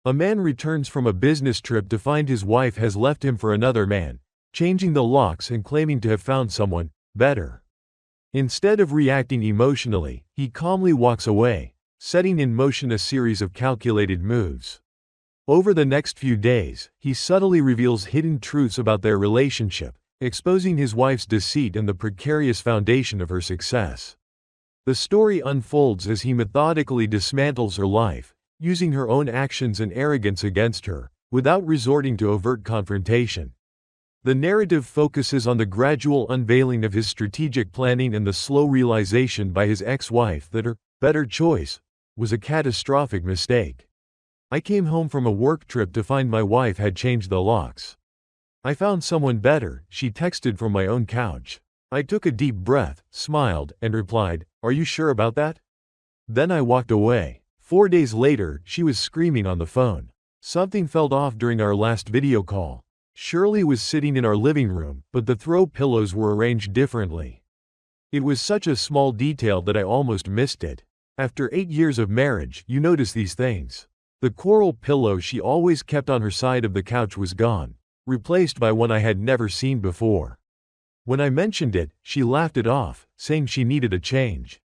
A man returns from a business trip to find his wife has left him for another man, changing the locks and claiming to have found someone better. Instead of reacting emotionally, he calmly walks away, setting in motion a series of calculated moves. Over the next few days, he subtly reveals hidden truths about their relationship, exposing his wife's deceit and the precarious foundation of her success. The story unfolds as he methodically dismantles her life, using her own actions and arrogance against her, without resorting to overt confrontation. The narrative focuses on the gradual unveiling of his strategic planning and the slow realization by his ex-wife that her better choice was a catastrophic mistake. I came home from a work trip to find my wife had changed the locks. I found someone better, she texted from my own couch. I took a deep breath, smiled, and replied, "Are you sure about that?" Then I walked away. 4 days later, she was screaming on the phone. Something felt off during our last video call. Shirley was sitting in our living room, but the throw pillows were arranged differently. It was such a small detail that I almost missed it. After 8 years of marriage, you notice these things. The coral pillow she always kept on her side of the couch was gone, replaced by one I had never seen before. When I mentioned it, she laughed it off, saying she needed a change.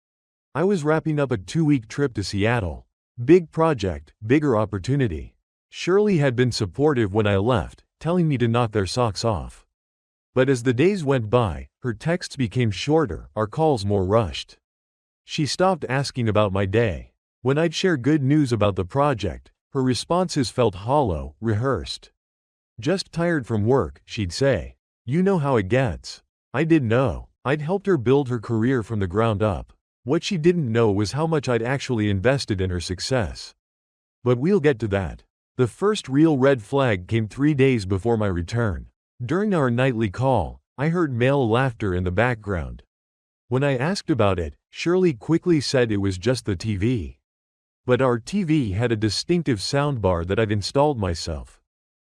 I was wrapping up a 2-week trip to Seattle. Big project, bigger opportunity. Shirley had been supportive when I left, telling me to knock their socks off. But as the days went by, her texts became shorter, our calls more rushed. She stopped asking about my day. When I'd share good news about the project, her responses felt hollow, rehearsed. "Just tired from work," she'd say. "You know how it gets." I didn't know. I'd helped her build her career from the ground up. What she didn't know was how much I'd actually invested in her success. But we'll get to that. The first real red flag came 3 days before my return. During our nightly call, I heard male laughter in the background. When I asked about it, Shirley quickly said it was just the TV. But our TV had a distinctive soundbar that I'd installed myself.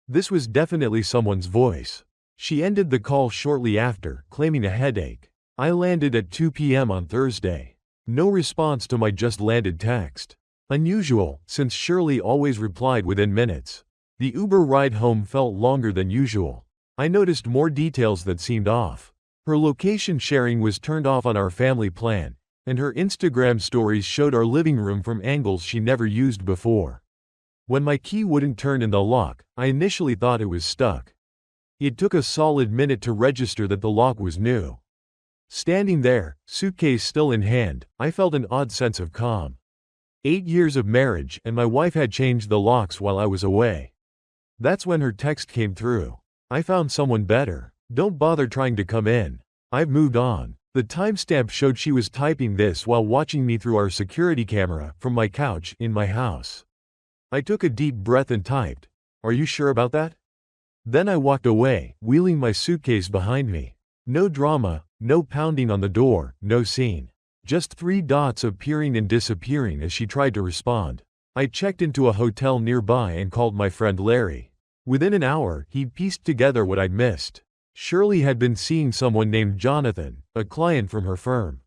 This was definitely someone's voice. She ended the call shortly after, claiming a headache. I landed at 2 p.m. on Thursday. No response to my just landed text. Unusual, since Shirley always replied within minutes. The Uber ride home felt longer than usual. I noticed more details that seemed off. Her location sharing was turned off on our family plan, and her Instagram stories showed our living room from angles she never used before. When my key wouldn't turn in the lock, I initially thought it was stuck. It took a solid minute to register that the lock was new. Standing there, suitcase still in hand, I felt an odd sense of calm. 8 years of marriage, and my wife had changed the locks while I was away. That's when her text came through. "I found someone better. Don't bother trying to come in. I've moved on." The timestamp showed she was typing this while watching me through our security camera from my couch in my house. I took a deep breath and typed, "Are you sure about that?" Then I walked away, wheeling my suitcase behind me. No drama, no pounding on the door, no scene. Just 3 dots appearing and disappearing as she tried to respond. I checked into a hotel nearby and called my friend Larry. Within an hour, he'd pieced together what I'd missed. Shirley had been seeing someone named Jonathan, a client from her firm.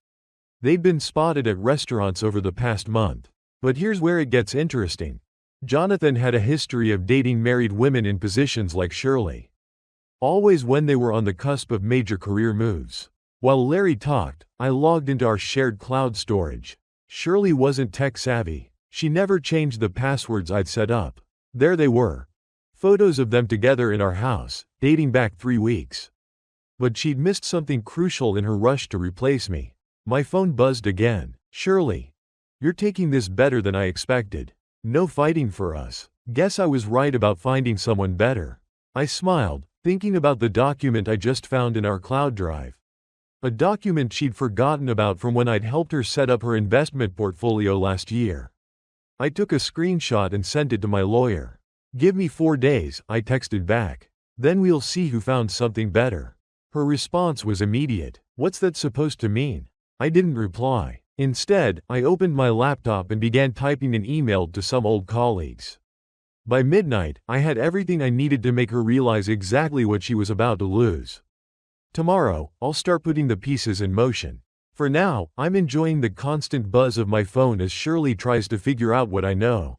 They'd been spotted at restaurants over the past month. But here's where it gets interesting. Jonathan had a history of dating married women in positions like Shirley. Always when they were on the cusp of major career moves. While Larry talked, I logged into our shared cloud storage. Shirley wasn't tech-savvy. She never changed the passwords I'd set up. There they were. Photos of them together in our house, dating back 3 weeks. But she'd missed something crucial in her rush to replace me. My phone buzzed again. "Shirley, you're taking this better than I expected. No fighting for us. Guess I was right about finding someone better." I smiled, thinking about the document I just found in our cloud drive. A document she'd forgotten about from when I'd helped her set up her investment portfolio last year. I took a screenshot and sent it to my lawyer. "Give me 4 days," I texted back. "Then we'll see who found something better." Her response was immediate. "What's that supposed to mean?" I didn't reply. Instead, I opened my laptop and began typing an email to some old colleagues. By midnight, I had everything I needed to make her realize exactly what she was about to lose. Tomorrow, I'll start putting the pieces in motion. For now, I'm enjoying the constant buzz of my phone as Shirley tries to figure out what I know.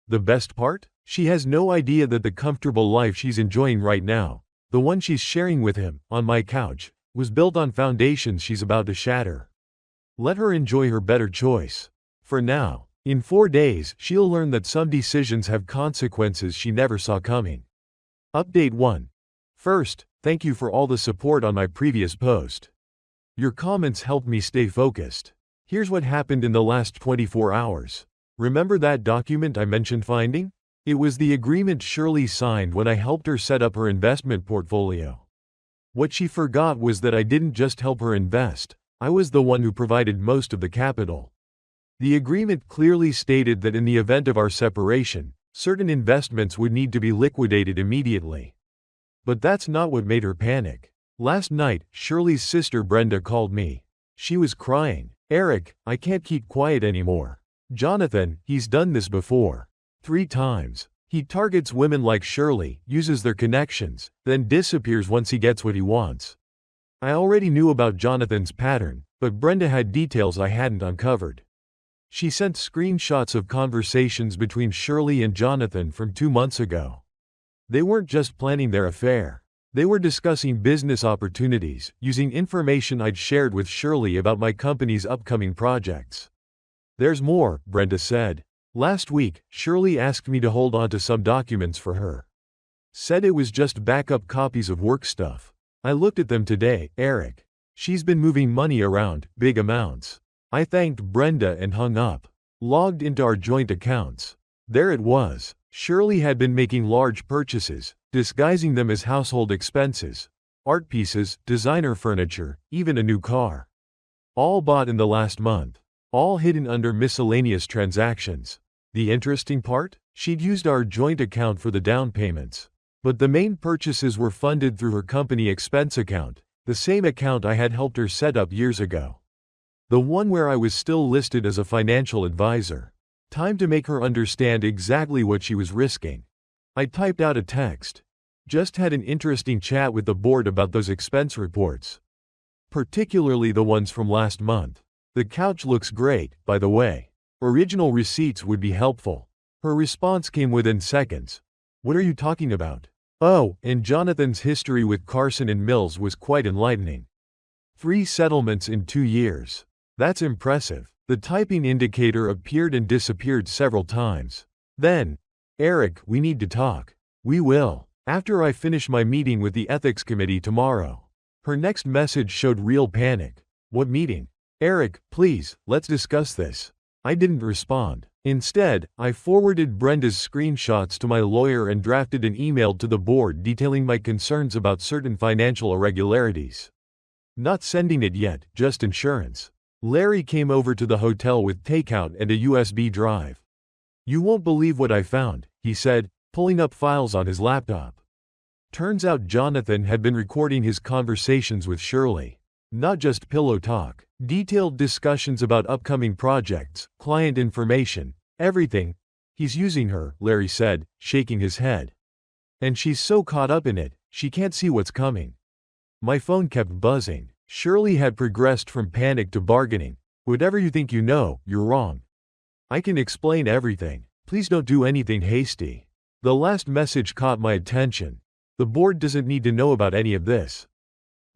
The best part? She has no idea that the comfortable life she's enjoying right now, the one she's sharing with him, on my couch, was built on foundations she's about to shatter. Let her enjoy her better choice. For now. In 4 days, she'll learn that some decisions have consequences she never saw coming. Update 1. First, thank you for all the support on my previous post. Your comments helped me stay focused. Here's what happened in the last 24 hours. Remember that document I mentioned finding? It was the agreement Shirley signed when I helped her set up her investment portfolio. What she forgot was that I didn't just help her invest, I was the one who provided most of the capital. The agreement clearly stated that in the event of our separation, certain investments would need to be liquidated immediately. But that's not what made her panic. Last night, Shirley's sister Brenda called me. She was crying. "Eric, I can't keep quiet anymore. Jonathan, he's done this before. 3 times. He targets women like Shirley, uses their connections, then disappears once he gets what he wants." I already knew about Jonathan's pattern, but Brenda had details I hadn't uncovered. She sent screenshots of conversations between Shirley and Jonathan from 2 months ago. They weren't just planning their affair. They were discussing business opportunities, using information I'd shared with Shirley about my company's upcoming projects. "There's more," Brenda said. "Last week, Shirley asked me to hold on to some documents for her. Said it was just backup copies of work stuff. I looked at them today, Eric. She's been moving money around, big amounts. I thanked Brenda and hung up. Logged into our joint accounts. There it was. Shirley had been making large purchases, disguising them as household expenses. Art pieces, designer furniture, even a new car. All bought in the last month. All hidden under miscellaneous transactions. The interesting part? She'd used our joint account for the down payments. But the main purchases were funded through her company expense account, the same account I had helped her set up years ago. The one where I was still listed as a financial advisor. Time to make her understand exactly what she was risking. I typed out a text. Just had an interesting chat with the board about those expense reports. Particularly the ones from last month. The couch looks great, by the way. Original receipts would be helpful. Her response came within seconds. What are you talking about? Oh, and Jonathan's history with Carson and Mills was quite enlightening. 3 settlements in 2 years. That's impressive. The typing indicator appeared and disappeared several times. Then, "Eric, we need to talk." "We will. After I finish my meeting with the ethics committee tomorrow." Her next message showed real panic. "What meeting?" "Eric, please, let's discuss this." I didn't respond. Instead, I forwarded Brenda's screenshots to my lawyer and drafted an email to the board detailing my concerns about certain financial irregularities. Not sending it yet, just insurance. Larry came over to the hotel with takeout and a USB drive. "You won't believe what I found," he said, pulling up files on his laptop. Turns out Jonathan had been recording his conversations with Shirley. Not just pillow talk. Detailed discussions about upcoming projects, client information, everything. "He's using her," Larry said, shaking his head. "And she's so caught up in it, she can't see what's coming." My phone kept buzzing. Shirley had progressed from panic to bargaining. "Whatever you think you know, you're wrong. I can explain everything. Please don't do anything hasty." The last message caught my attention. "The board doesn't need to know about any of this.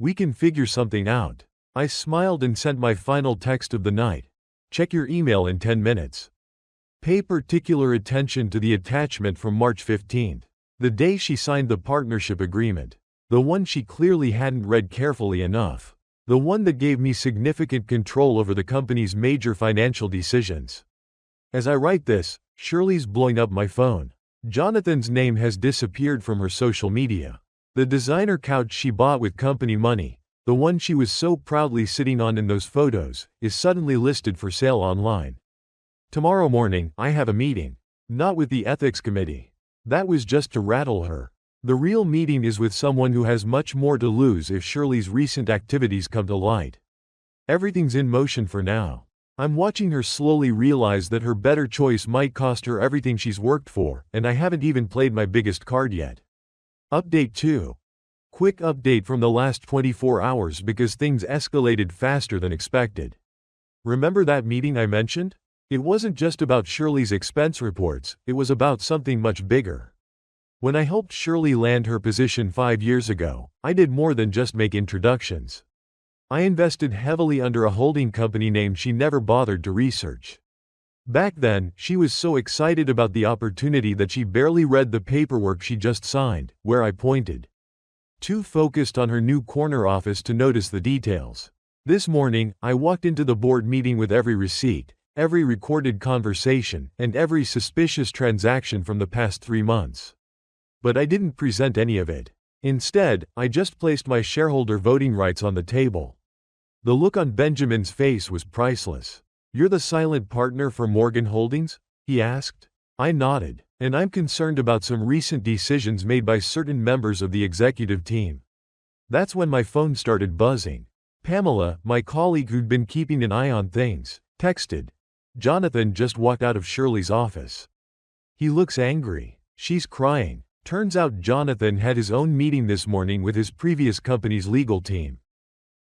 We can figure something out." I smiled and sent my final text of the night. "Check your email in 10 minutes. Pay particular attention to the attachment from March 15th, the day she signed the partnership agreement. The one she clearly hadn't read carefully enough. The one that gave me significant control over the company's major financial decisions." As I write this, Shirley's blowing up my phone. Jonathan's name has disappeared from her social media. The designer couch she bought with company money, the one she was so proudly sitting on in those photos, is suddenly listed for sale online. Tomorrow morning, I have a meeting. Not with the ethics committee. That was just to rattle her. The real meeting is with someone who has much more to lose if Shirley's recent activities come to light. Everything's in motion for now. I'm watching her slowly realize that her better choice might cost her everything she's worked for, and I haven't even played my biggest card yet. Update 2. Quick update from the last 24 hours because things escalated faster than expected. Remember that meeting I mentioned? It wasn't just about Shirley's expense reports, it was about something much bigger. When I helped Shirley land her position 5 years ago, I did more than just make introductions. I invested heavily under a holding company name she never bothered to research. Back then, she was so excited about the opportunity that she barely read the paperwork she just signed, where I pointed. Too focused on her new corner office to notice the details. This morning, I walked into the board meeting with every receipt, every recorded conversation, and every suspicious transaction from the past 3 months. But I didn't present any of it. Instead, I just placed my shareholder voting rights on the table. The look on Benjamin's face was priceless. "You're the silent partner for Morgan Holdings?" he asked. I nodded. "And I'm concerned about some recent decisions made by certain members of the executive team." That's when my phone started buzzing. Pamela, my colleague who'd been keeping an eye on things, texted. "Jonathan just walked out of Shirley's office. He looks angry. She's crying." Turns out Jonathan had his own meeting this morning with his previous company's legal team.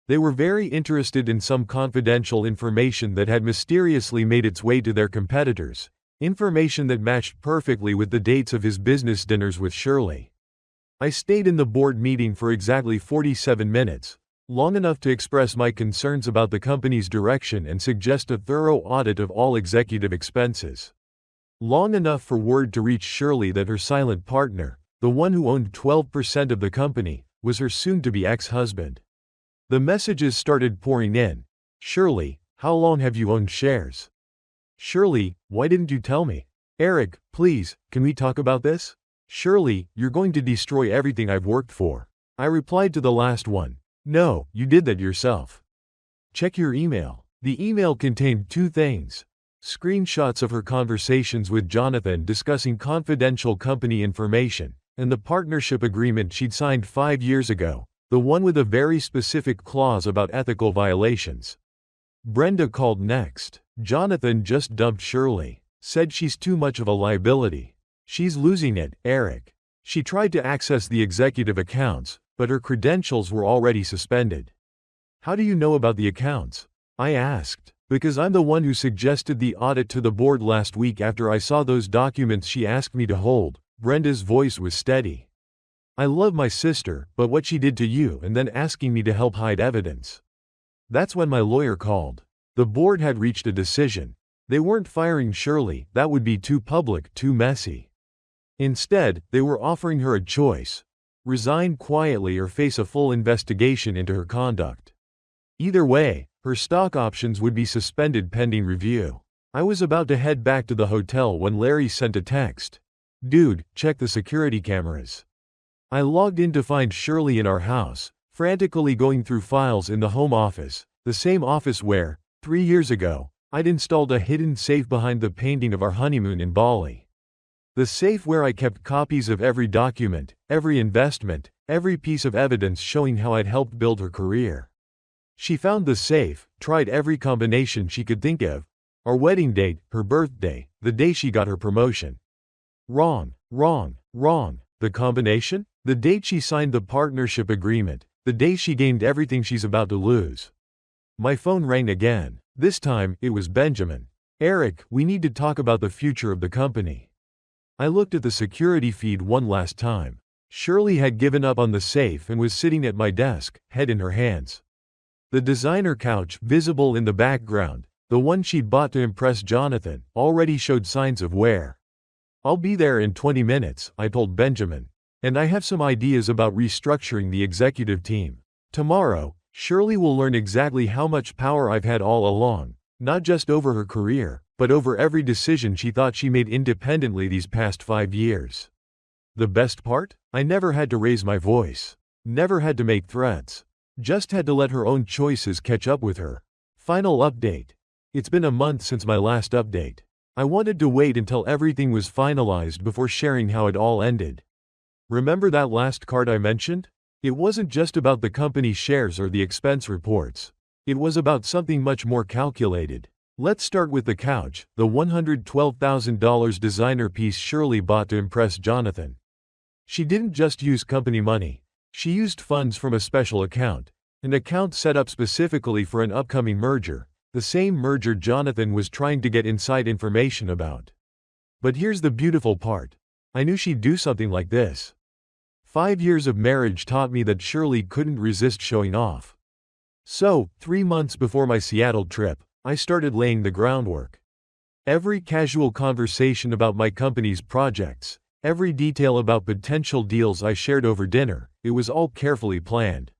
They were very interested in some confidential information that had mysteriously made its way to their competitors, information that matched perfectly with the dates of his business dinners with Shirley. I stayed in the board meeting for exactly 47 minutes, long enough to express my concerns about the company's direction and suggest a thorough audit of all executive expenses. Long enough for word to reach Shirley that her silent partner, the one who owned 12% of the company, was her soon-to-be ex-husband. The messages started pouring in. "Shirley, how long have you owned shares?" "Shirley, why didn't you tell me?" "Eric, please, can we talk about this?" "Shirley, you're going to destroy everything I've worked for." I replied to the last one. "No, you did that yourself. Check your email." The email contained 2 things. Screenshots of her conversations with Jonathan discussing confidential company information, and the partnership agreement she'd signed 5 years ago, the one with a very specific clause about ethical violations. Brenda called next. "Jonathan just dumped Shirley. Said she's too much of a liability. She's losing it, Eric. She tried to access the executive accounts, but her credentials were already suspended." "How do you know about the accounts?" I asked. "Because I'm the one who suggested the audit to the board last week after I saw those documents she asked me to hold." Brenda's voice was steady. "I love my sister, but what she did to you and then asking me to help hide evidence." That's when my lawyer called. The board had reached a decision. They weren't firing Shirley, that would be too public, too messy. Instead, they were offering her a choice: resign quietly or face a full investigation into her conduct. Either way, her stock options would be suspended pending review. I was about to head back to the hotel when Larry sent a text. "Dude, check the security cameras." I logged in to find Shirley in our house, frantically going through files in the home office, the same office where, 3 years ago, I'd installed a hidden safe behind the painting of our honeymoon in Bali. The safe where I kept copies of every document, every investment, every piece of evidence showing how I'd helped build her career. She found the safe, tried every combination she could think of. Our wedding date, her birthday, the day she got her promotion. Wrong, wrong, wrong. The combination? The date she signed the partnership agreement, the day she gained everything she's about to lose. My phone rang again. This time, it was Benjamin. "Eric, we need to talk about the future of the company." I looked at the security feed one last time. Shirley had given up on the safe and was sitting at my desk, head in her hands. The designer couch, visible in the background, the one she'd bought to impress Jonathan, already showed signs of wear. "I'll be there in 20 minutes, I told Benjamin. "And I have some ideas about restructuring the executive team. Tomorrow, Shirley will learn exactly how much power I've had all along, not just over her career, but over every decision she thought she made independently these past 5 years. The best part? I never had to raise my voice. Never had to make threats. Just had to let her own choices catch up with her." Final update. It's been a month since my last update. I wanted to wait until everything was finalized before sharing how it all ended. Remember that last card I mentioned? It wasn't just about the company shares or the expense reports. It was about something much more calculated. Let's start with the couch, the $112,000 designer piece Shirley bought to impress Jonathan. She didn't just use company money. She used funds from a special account, an account set up specifically for an upcoming merger, The same merger Jonathan was trying to get inside information about. But here's the beautiful part. I knew she'd do something like this. 5 years of marriage taught me that Shirley couldn't resist showing off. So, 3 months before my Seattle trip, I started laying the groundwork. Every casual conversation about my company's projects, every detail about potential deals I shared over dinner, it was all carefully planned.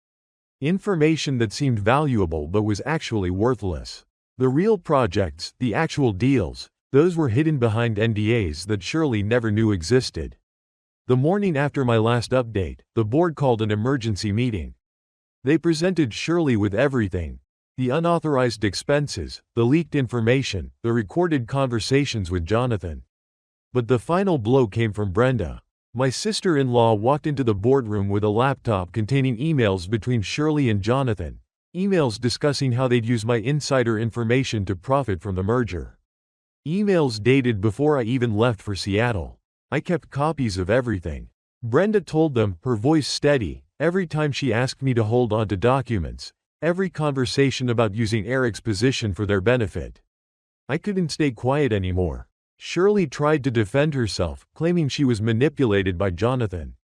Information that seemed valuable but was actually worthless. The real projects, the actual deals, those were hidden behind NDAs that Shirley never knew existed. The morning after my last update, the board called an emergency meeting. They presented Shirley with everything: the unauthorized expenses, the leaked information, the recorded conversations with Jonathan. But the final blow came from Brenda. My sister-in-law walked into the boardroom with a laptop containing emails between Shirley and Jonathan, emails discussing how they'd use my insider information to profit from the merger. Emails dated before I even left for Seattle. I kept copies of everything. Brenda told them, her voice steady, every time she asked me to hold on to documents, every conversation about using Eric's position for their benefit. I couldn't stay quiet anymore. Shirley tried to defend herself, claiming she was manipulated by Jonathan.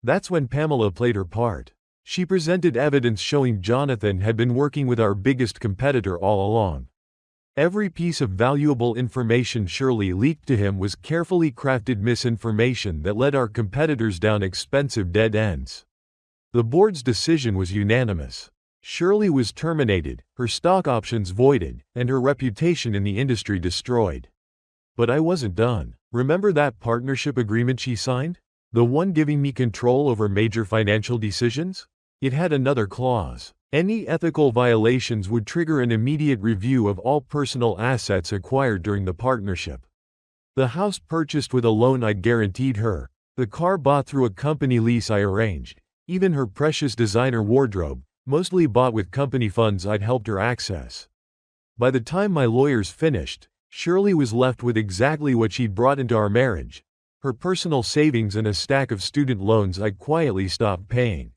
That's when Pamela played her part. She presented evidence showing Jonathan had been working with our biggest competitor all along. Every piece of valuable information Shirley leaked to him was carefully crafted misinformation that led our competitors down expensive dead ends. The board's decision was unanimous. Shirley was terminated, her stock options voided, and her reputation in the industry destroyed. But I wasn't done. Remember that partnership agreement she signed? The one giving me control over major financial decisions? It had another clause. Any ethical violations would trigger an immediate review of all personal assets acquired during the partnership. The house purchased with a loan I'd guaranteed her, the car bought through a company lease I arranged, even her precious designer wardrobe, mostly bought with company funds I'd helped her access. By the time my lawyers finished, Shirley was left with exactly what she'd brought into our marriage: her personal savings and a stack of student loans I'd quietly stopped paying.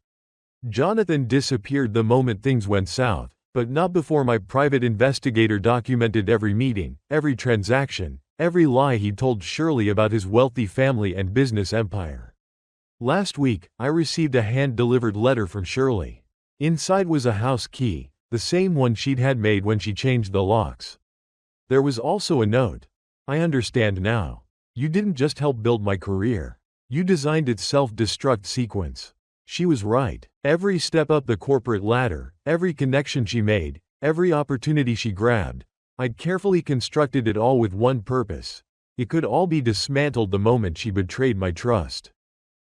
Jonathan disappeared the moment things went south, but not before my private investigator documented every meeting, every transaction, every lie he'd told Shirley about his wealthy family and business empire. Last week, I received a hand-delivered letter from Shirley. Inside was a house key, the same one she'd had made when she changed the locks. There was also a note. I understand now. You didn't just help build my career. You designed its self-destruct sequence. She was right. Every step up the corporate ladder, every connection she made, every opportunity she grabbed, I'd carefully constructed it all with one purpose. It could all be dismantled the moment she betrayed my trust.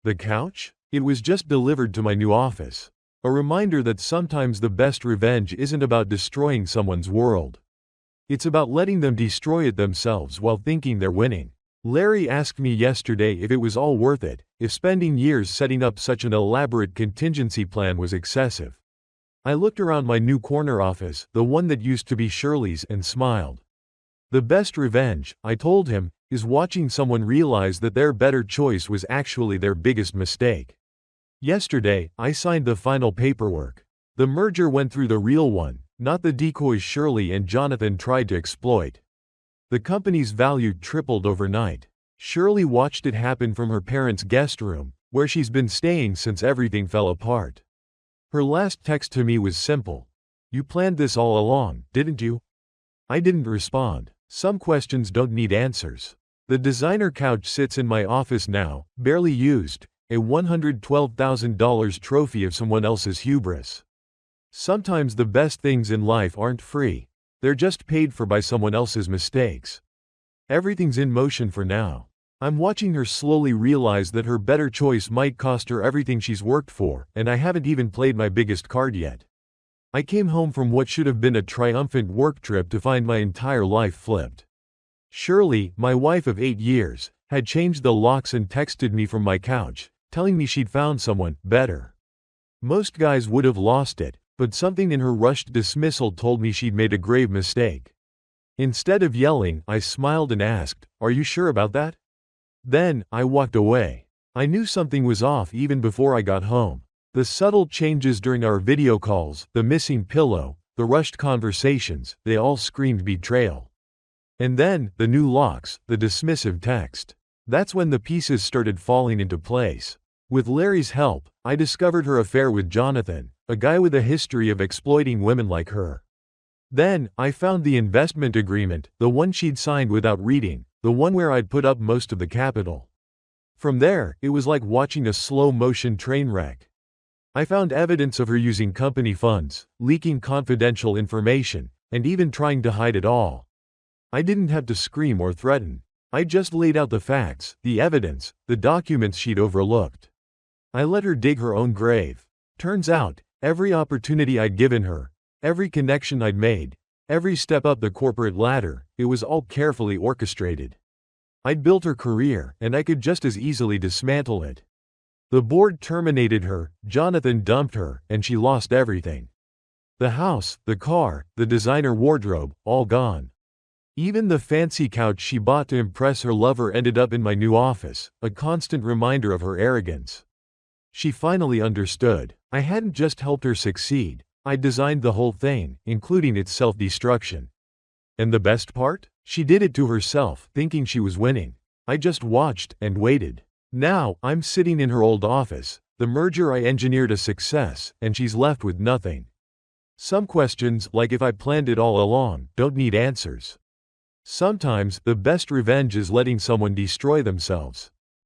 The couch? It was just delivered to my new office. A reminder that sometimes the best revenge isn't about destroying someone's world. It's about letting them destroy it themselves while thinking they're winning. Larry asked me yesterday if it was all worth it, if spending years setting up such an elaborate contingency plan was excessive. I looked around my new corner office, the one that used to be Shirley's, and smiled. The best revenge, I told him, is watching someone realize that their better choice was actually their biggest mistake. Yesterday, I signed the final paperwork. The merger went through, the real one, not the decoys Shirley and Jonathan tried to exploit. The company's value tripled overnight. Shirley watched it happen from her parents' guest room, where she's been staying since everything fell apart. Her last text to me was simple. "You planned this all along, didn't you?" I didn't respond. Some questions don't need answers. The designer couch sits in my office now, barely used, a $112,000 trophy of someone else's hubris. Sometimes the best things in life aren't free. They're just paid for by someone else's mistakes. Everything's in motion for now. I'm watching her slowly realize that her better choice might cost her everything she's worked for, and I haven't even played my biggest card yet. I came home from what should have been a triumphant work trip to find my entire life flipped. Shirley, my wife of 8 years, had changed the locks and texted me from my couch, telling me she'd found someone better. Most guys would have lost it, but something in her rushed dismissal told me she'd made a grave mistake. Instead of yelling, I smiled and asked, "Are you sure about that?" Then, I walked away. I knew something was off even before I got home. The subtle changes during our video calls, the missing pillow, the rushed conversations, they all screamed betrayal. And then, the new locks, the dismissive text. That's when the pieces started falling into place. With Larry's help, I discovered her affair with Jonathan, a guy with a history of exploiting women like her. Then, I found the investment agreement, the one she'd signed without reading, the one where I'd put up most of the capital. From there, it was like watching a slow-motion train wreck. I found evidence of her using company funds, leaking confidential information, and even trying to hide it all. I didn't have to scream or threaten. I just laid out the facts, the evidence, the documents she'd overlooked. I let her dig her own grave. Turns out, every opportunity I'd given her, every connection I'd made, every step up the corporate ladder, it was all carefully orchestrated. I'd built her career, and I could just as easily dismantle it. The board terminated her, Jonathan dumped her, and she lost everything. The house, the car, the designer wardrobe, all gone. Even the fancy couch she bought to impress her lover ended up in my new office, a constant reminder of her arrogance. She finally understood. I hadn't just helped her succeed, I designed the whole thing, including its self-destruction. And the best part? She did it to herself, thinking she was winning. I just watched and waited. Now, I'm sitting in her old office, the merger I engineered a success, and she's left with nothing. Some questions, like if I planned it all along, don't need answers. Sometimes, the best revenge is letting someone destroy themselves.